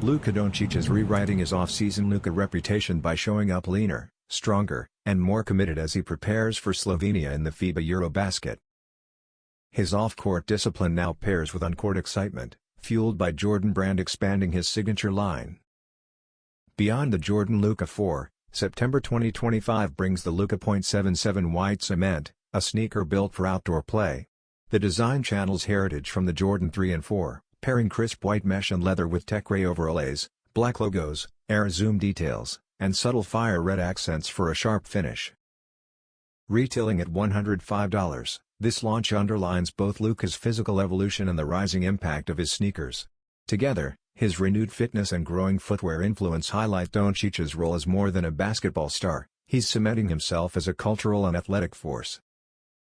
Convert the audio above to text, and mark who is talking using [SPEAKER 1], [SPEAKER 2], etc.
[SPEAKER 1] Luka Dončić is rewriting his off-season Luka reputation by showing up leaner, stronger, and more committed as he prepares for Slovenia in the FIBA EuroBasket. His off-court discipline now pairs with on-court excitement, fueled by Jordan Brand expanding his signature line. Beyond the Jordan Luka 4, September 2025 brings the Luka .77 White Cement, a sneaker built for outdoor play. The design channels heritage from the Jordan 3 and 4, pairing crisp white mesh and leather with tech gray overlays, black logos, air zoom details, and subtle fire red accents for a sharp finish. Retailing at $105, this launch underlines both Luka's physical evolution and the rising impact of his sneakers. Together, his renewed fitness and growing footwear influence highlight Dončić's role as more than a basketball star. He's cementing himself as a cultural and athletic force.